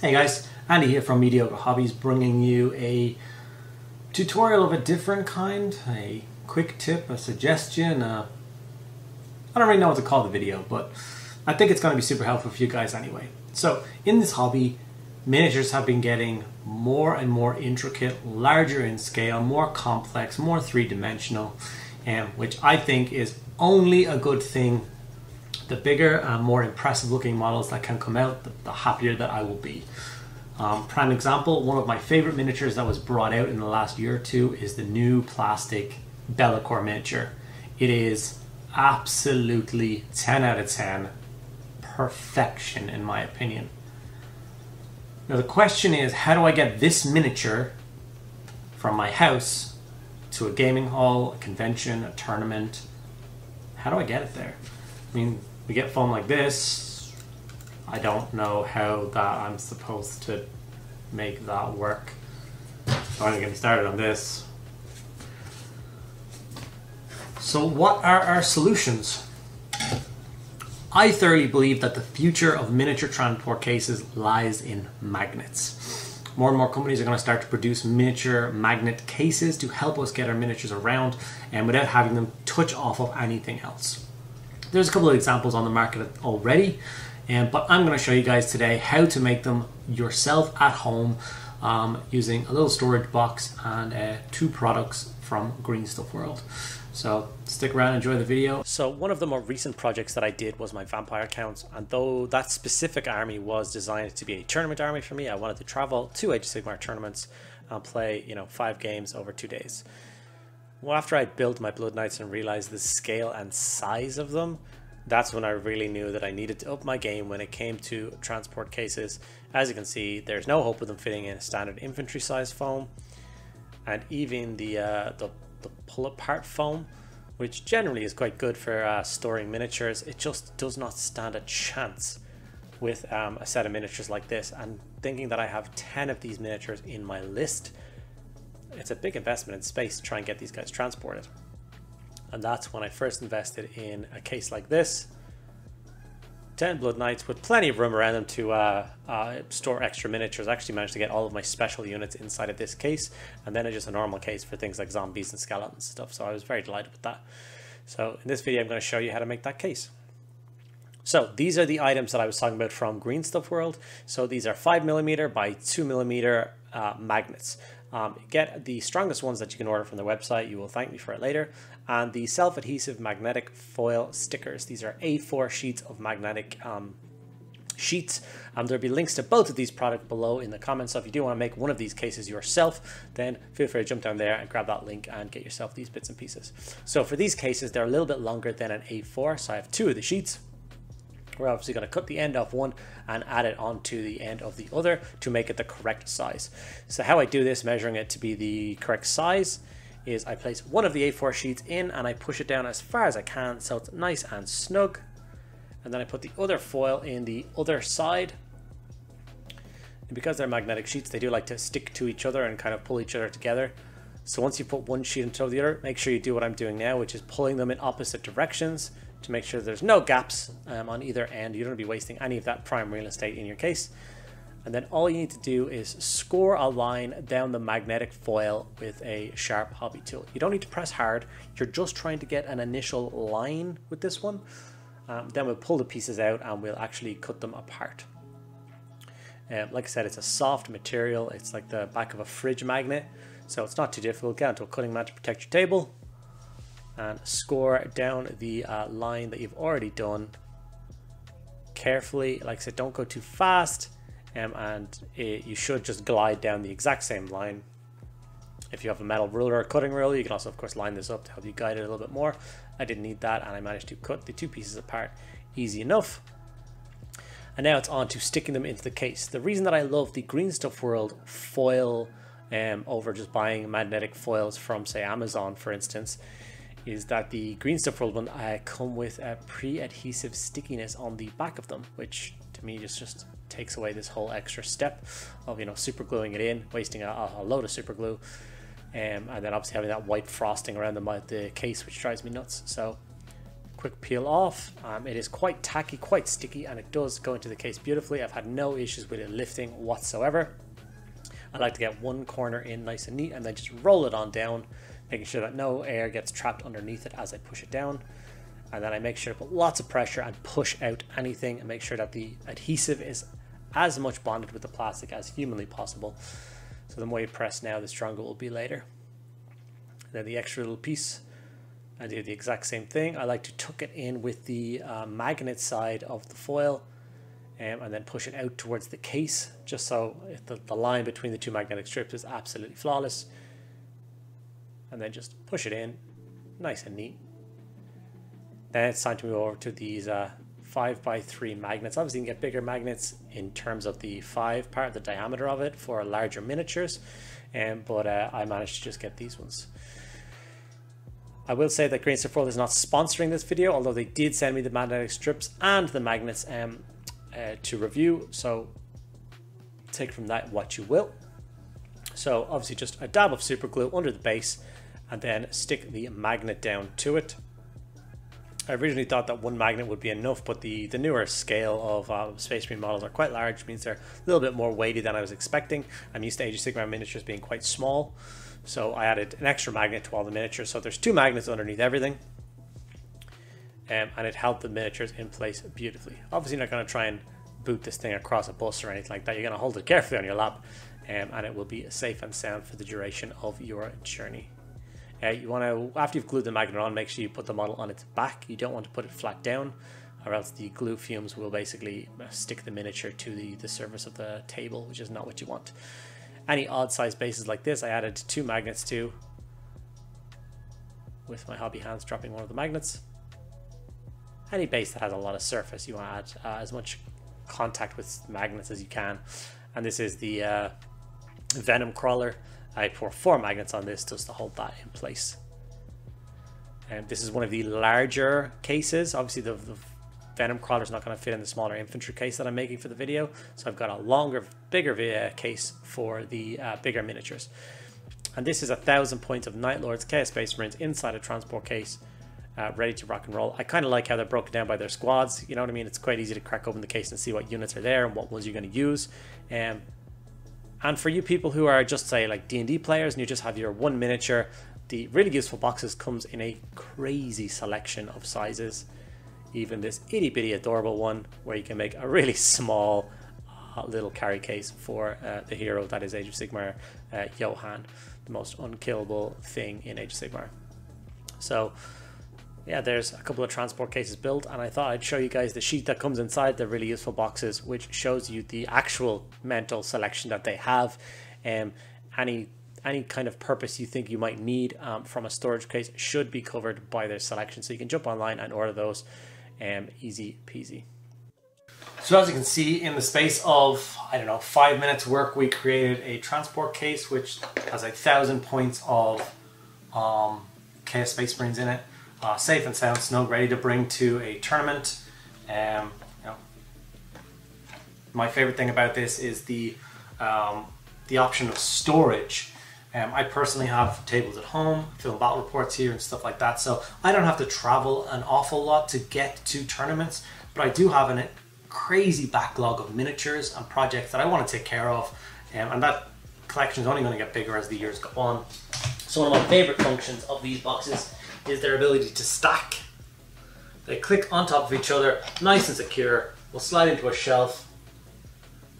Hey guys, Andy here from Mediocre Hobbies, bringing you a tutorial of a different kind, a quick tip, a suggestion. I don't really know what to call the video, but I think it's going to be super helpful for you guys anyway. So in this hobby, miniatures have been getting more and more intricate, larger in scale, more complex, more three-dimensional, which I think is only a good thing. The bigger and more impressive looking models that can come out, the happier that I will be. Prime example, one of my favorite miniatures that was brought out in the last year or two is the new plastic Mediocre miniature. It is absolutely 10 out of 10 perfection in my opinion. Now the question is, how do I get this miniature from my house to a gaming hall, a convention, a tournament? How do I get it there? I mean, we get foam like this. I don't know how that I'm supposed to make that work. I'm getting started on this. So what are our solutions? I thoroughly believe that the future of miniature transport cases lies in magnets. More and more companies are going to start to produce miniature magnet cases to help us get our miniatures around and without having them touch off of anything else. There's a couple of examples on the market already, but I'm going to show you guys today how to make them yourself at home using a little storage box and two products from Green Stuff World. So stick around, enjoy the video. So one of the more recent projects that I did was my vampire accounts, and though that specific army was designed to be a tournament army for me, I wanted to travel to Age of Sigmar tournaments and play 5 games over 2 days. Well, after I built my Blood Knights and realized the scale and size of them, that's when I really knew that I needed to up my game when it came to transport cases. As you can see, there's no hope of them fitting in a standard infantry size foam, and even the pull-apart foam, which generally is quite good for storing miniatures, it just does not stand a chance with a set of miniatures like this. And thinking that I have 10 of these miniatures in my list, it's a big investment in space to try and get these guys transported. And that's when I first invested in a case like this. 10 Blood Knights with plenty of room around them to store extra miniatures. I actually managed to get all of my special units inside of this case, and then just a normal case for things like zombies and skeletons and stuff. So I was very delighted with that. So in this video I'm going to show you how to make that case. So these are the items that I was talking about from Green Stuff World. So these are 5mm by 2mm magnets. Get the strongest ones that you can order from the website. You will thank me for it later. And the self-adhesive magnetic foil stickers. These are A4 sheets of magnetic sheets. There'll be links to both of these products below in the comments. So if you do want to make one of these cases yourself, then feel free to jump down there and grab that link and get yourself these bits and pieces. So for these cases, they're a little bit longer than an A4. So I have 2 of the sheets. We're obviously going to cut the end off one and add it onto the end of the other to make it the correct size. So how I do this, measuring it to be the correct size, is I place one of the A4 sheets in and I push it down as far as I can so it's nice and snug. And then I put the other foil in the other side. And because they're magnetic sheets, they do like to stick to each other and kind of pull each other together. So once you put one sheet into the other, make sure you do what I'm doing now, which is pulling them in opposite directions to make sure there's no gaps on either end. You don't want to be wasting any of that prime real estate in your case. And then all you need to do is score a line down the magnetic foil with a sharp hobby tool. You don't need to press hard. You're just trying to get an initial line with this one. Then we'll pull the pieces out and we'll actually cut them apart. Like I said, it's a soft material. It's like the back of a fridge magnet, so it's not too difficult. Get onto a cutting mat to protect your table and score down the line that you've already done carefully. Like I said, don't go too fast, you should just glide down the exact same line. If you have a metal ruler or cutting ruler, you can also of course line this up to help you guide it a little bit more. I didn't need that, and I managed to cut the 2 pieces apart easy enough. And now it's on to sticking them into the case. The reason that I love the Green Stuff World foil over just buying magnetic foils from, say, Amazon for instance, is that the Green Stuff World one come with a pre-adhesive stickiness on the back of them, which to me just takes away this whole extra step of super gluing it in, wasting a load of super glue, and then obviously having that white frosting around the case, which drives me nuts. So quick peel off. It is quite tacky, quite sticky, and it does go into the case beautifully. I've had no issues with it lifting whatsoever. I like to get one corner in nice and neat and then just roll it on down, making sure that no air gets trapped underneath it as I push it down. And then I make sure to put lots of pressure and push out anything and make sure that the adhesive is as much bonded with the plastic as humanly possible. So the more you press now, the stronger it will be later. And then the extra little piece, I do the exact same thing. I like to tuck it in with the magnet side of the foil and then push it out towards the case, just so the line between the two magnetic strips is absolutely flawless. And then just push it in, nice and neat. Then it's time to move over to these 5x3 magnets. Obviously you can get bigger magnets in terms of the 5 part, the diameter of it, for larger miniatures, but I managed to just get these ones. I will say that Green Stuff World is not sponsoring this video, although they did send me the magnetic strips and the magnets to review, so take from that what you will. So obviously just a dab of super glue under the base and then stick the magnet down to it. I originally thought that one magnet would be enough, but the newer scale of Space Marine models are quite large, which means they're a little bit more weighty than I was expecting. I'm used to Age of Sigmar miniatures being quite small, so I added an extra magnet to all the miniatures. So there's 2 magnets underneath everything, and it held the miniatures in place beautifully. Obviously you're not going to try and boot this thing across a bus or anything like that. You're going to hold it carefully on your lap, and it will be safe and sound for the duration of your journey. You want to, after you've glued the magnet on, make sure you put the model on its back. You don't want to put it flat down, or else the glue fumes will basically stick the miniature to the surface of the table, which is not what you want. Any odd size bases like this, I added 2 magnets to, with my hobby hands dropping one of the magnets. Any base that has a lot of surface, you want to add as much contact with magnets as you can. And this is the Venom Crawler. I pour 4 magnets on this just to hold that in place. And this is one of the larger cases. Obviously the Venom Crawler is not going to fit in the smaller infantry case that I'm making for the video, so I've got a longer, bigger case for the bigger miniatures. And this is 1,000 points of Night Lords, Chaos Space Marines inside a transport case, ready to rock and roll. I kind of like how they're broken down by their squads, you know what I mean? It's quite easy to crack open the case and see what units are there and what ones you're going to use. And for you people who are just, say, like D&D players and you just have your one miniature, the really useful boxes comes in a crazy selection of sizes. Even this itty bitty adorable one where you can make a really small little carry case for the hero that is Age of Sigmar, Johan, the most unkillable thing in Age of Sigmar. So yeah, there's a couple of transport cases built, and I thought I'd show you guys the sheet that comes inside the really useful boxes, which shows you the actual mental selection that they have. Any kind of purpose you think you might need from a storage case should be covered by their selection, so you can jump online and order those. Easy peasy. So as you can see, in the space of, I don't know, 5 minutes work, we created a transport case which has 1,000 points of Chaos Space Marines in it. Safe and sound, snug, ready to bring to a tournament. You know, my favorite thing about this is the option of storage. I personally have tables at home, film battle reports here and stuff like that, so I don't have to travel an awful lot to get to tournaments, but I do have a crazy backlog of miniatures and projects that I want to take care of, and that collection is only going to get bigger as the years go on. So one of my favorite functions of these boxes is their ability to stack. They click on top of each other, nice and secure, will slide into a shelf,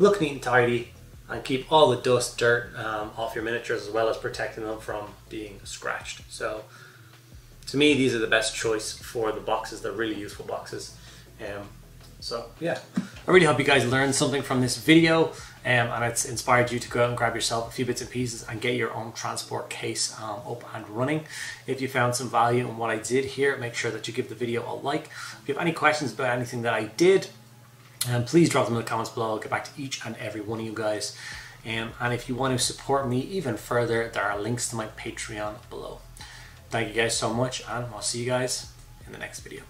look neat and tidy, and keep all the dust, dirt off your miniatures, as well as protecting them from being scratched. So to me, these are the best choice for the boxes. They're really useful boxes. So yeah, I really hope you guys learned something from this video, and it's inspired you to go out and grab yourself a few bits and pieces and get your own transport case up and running. If you found some value in what I did here, make sure that you give the video a like. If you have any questions about anything that I did, please drop them in the comments below. I'll get back to each and every one of you guys. And if you want to support me even further, there are links to my Patreon below. Thank you guys so much, and I'll see you guys in the next video.